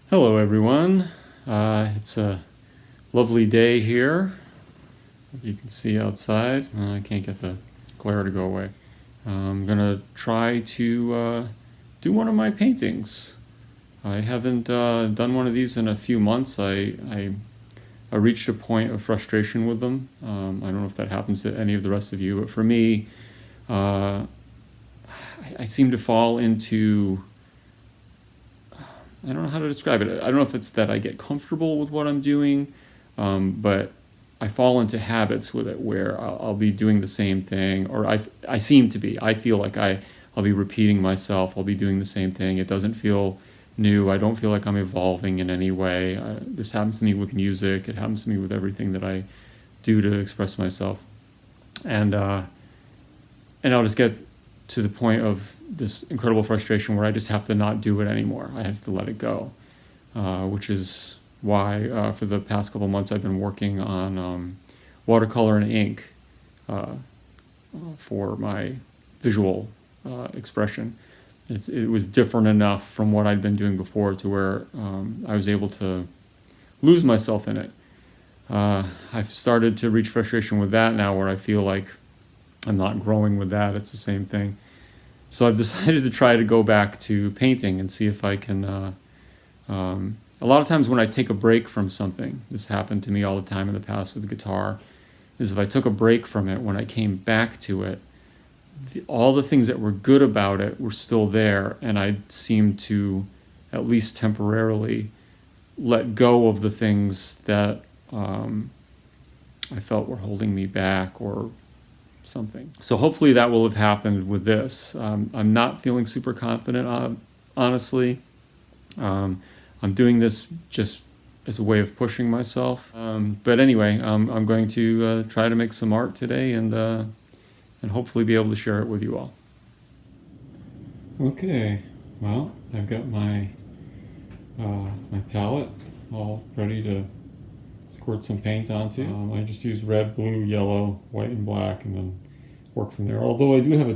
Hello everyone, it's a lovely day here. You can see outside. I can't get the glare to go away. I'm gonna try to do one of my paintings. I haven't done one of these in a few months. I reached a point of frustration with them. I don't know if that happens to any of the rest of you, but for me, I seem to fall into, I don't know how to describe it. I don't know if it's that I get comfortable with what I'm doing, but I fall into habits with it where I'll be doing the same thing, or I seem to be. I feel like I'll be repeating myself. I'll be doing the same thing. It doesn't feel new. I don't feel like I'm evolving in any way. This happens to me with music. It happens to me with everything that I do to express myself. And I'll just get to the point of this incredible frustration where I just have to not do it anymore. I have to let it go, which is why for the past couple months I've been working on watercolor and ink for my visual expression. It was different enough from what I'd been doing before to where I was able to lose myself in it. I've started to reach frustration with that now, where I feel like I'm not growing with that. It's the same thing. So I've decided to try to go back to painting and see if I can. A lot of times when I take a break from something, this happened to me all the time in the past with the guitar, is if I took a break from it, when I came back to it, all the things that were good about it were still there, and I seemed to, at least temporarily, let go of the things that I felt were holding me back or something. So hopefully that will have happened with this. I'm not feeling super confident, honestly. I'm doing this just as a way of pushing myself. But anyway, I'm going to try to make some art today and hopefully be able to share it with you all. Okay, well, I've got my my palette all ready to squirt some paint onto. I just use red, blue, yellow, white, and black, and then work from there. Although I do have a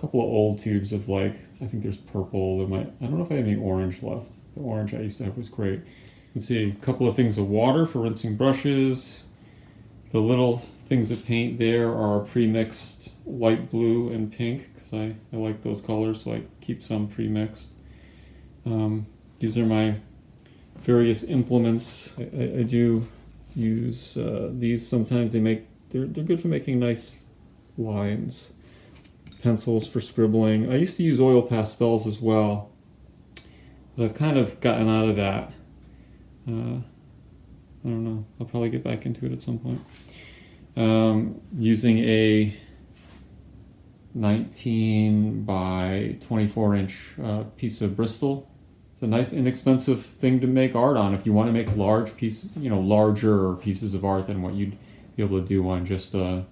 couple of old tubes of, like, I think there's purple. I don't know if I have any orange left. The orange I used to have was great. You can see a couple of things of water for rinsing brushes. The little things of paint there are pre-mixed light blue and pink, because I like those colors, so I keep some pre-mixed. These are my various implements. I do use these sometimes. They're good for making nice lines. Pencils for scribbling. I used to use oil pastels as well, but I've kind of gotten out of that. I don't know. I'll probably get back into it at some point. Using a 19 by 24 inch piece of Bristol. It's a nice inexpensive thing to make art on if you want to make large pieces, larger pieces of art than what you'd be able to do on just a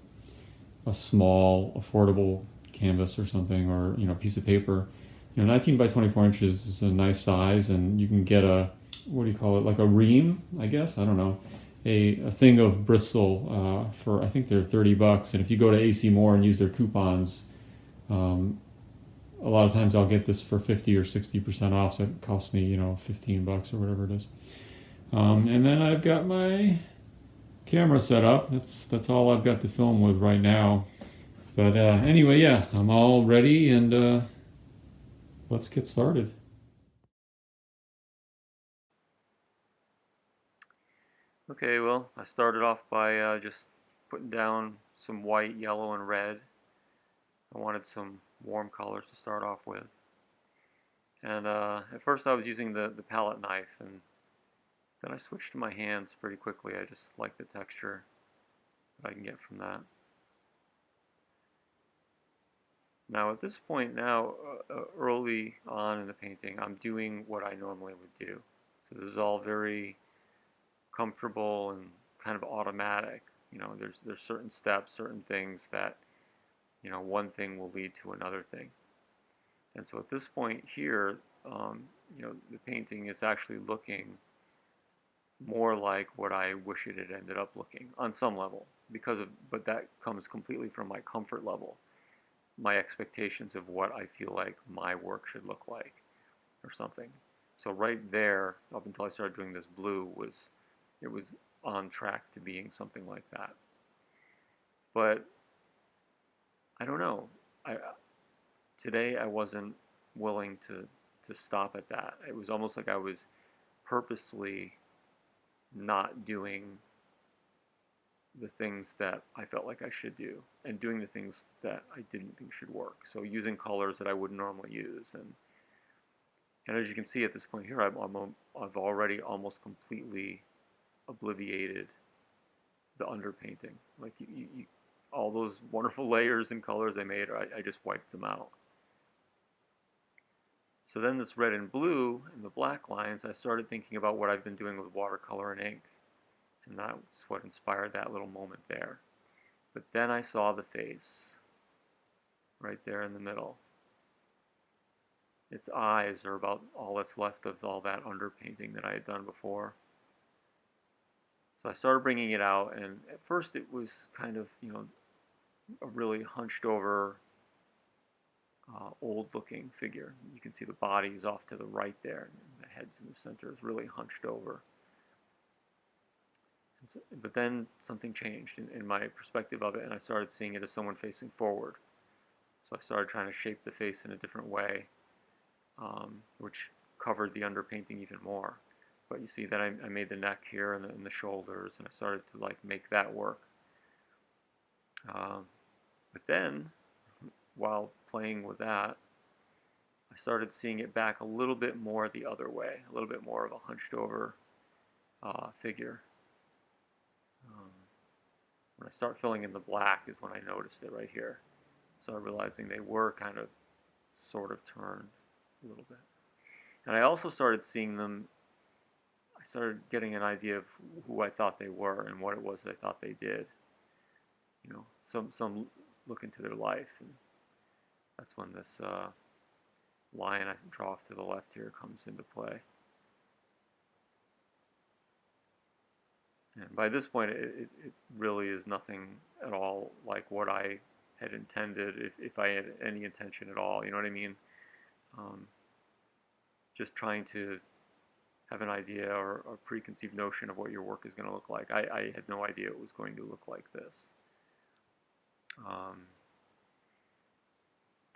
small, affordable canvas or something, or piece of paper. 19 by 24 inches is a nice size, and you can get what do you call it, like a ream, I guess, I don't know, a thing of Bristol for, I think they're $30, and if you go to AC Moore and use their coupons, a lot of times I'll get this for 50 or 60% off, so it costs me, $15 or whatever it is. And then I've got my camera set up. That's all I've got to film with right now. But anyway, yeah, I'm all ready, and let's get started. Okay, well, I started off by just putting down some white, yellow, and red. I wanted some warm colors to start off with. And at first I was using the palette knife, and then I switched to my hands pretty quickly. I just like the texture that I can get from that. Now at this point now, early on in the painting, I'm doing what I normally would do. So this is all very comfortable and kind of automatic. There's certain steps, certain things that, one thing will lead to another thing. And so at this point here, the painting is actually looking more like what I wish it had ended up looking on some level, but that comes completely from my comfort level, my expectations of what I feel like my work should look like or something. So right there, up until I started doing this blue, it was on track to being something like that. But I don't know. I Today I wasn't willing to stop at that. It was almost like I was purposely not doing the things that I felt like I should do and doing the things that I didn't think should work. So using colors that I wouldn't normally use. And as you can see at this point here, I've already almost completely obliviated the underpainting. Like all those wonderful layers and colors I made, I just wiped them out. So then this red and blue and the black lines, I started thinking about what I've been doing with watercolor and ink. And that's what inspired that little moment there. But then I saw the face right there in the middle. Its eyes are about all that's left of all that underpainting that I had done before. So I started bringing it out, and at first it was kind of, a really hunched over, old looking figure. You can see the body's off to the right there, and the head's in the center is really hunched over. But then something changed in my perspective of it, and I started seeing it as someone facing forward. So I started trying to shape the face in a different way, which covered the underpainting even more. But you see that I made the neck here and the shoulders, and I started to like make that work. But then, while playing with that, I started seeing it back a little bit more the other way, a little bit more of a hunched over figure. When I start filling in the black is when I noticed it right here. So realizing they were kind of sort of turned a little bit. And I also started seeing them, I started getting an idea of who I thought they were and what it was I thought they did. Some look into their life, and that's when this line I draw off to the left here comes into play. And by this point, it really is nothing at all like what I had intended, if I had any intention at all. You know what I mean? Just trying to have an idea or a preconceived notion of what your work is going to look like. I had no idea it was going to look like this.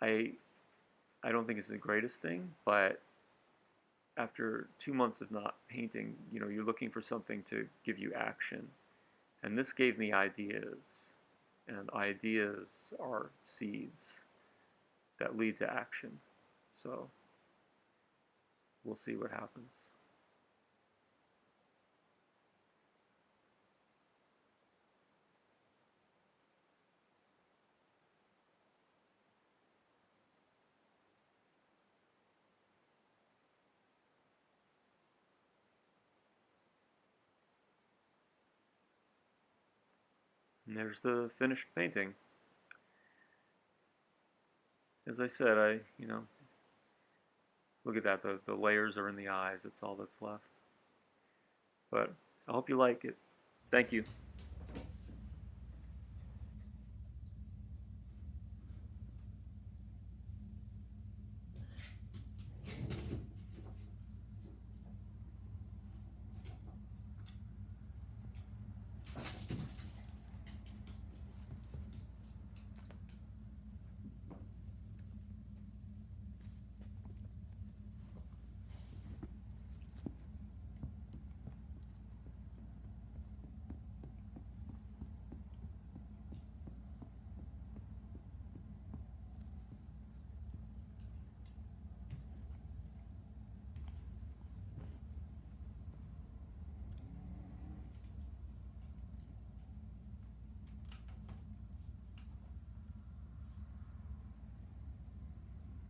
I I don't think it's the greatest thing, but after 2 months of not painting, you're looking for something to give you action. And this gave me ideas. And ideas are seeds that lead to action. So we'll see what happens. And there's the finished painting. As I said, look at that. The layers are in the eyes. That's all that's left. But I hope you like it. Thank you.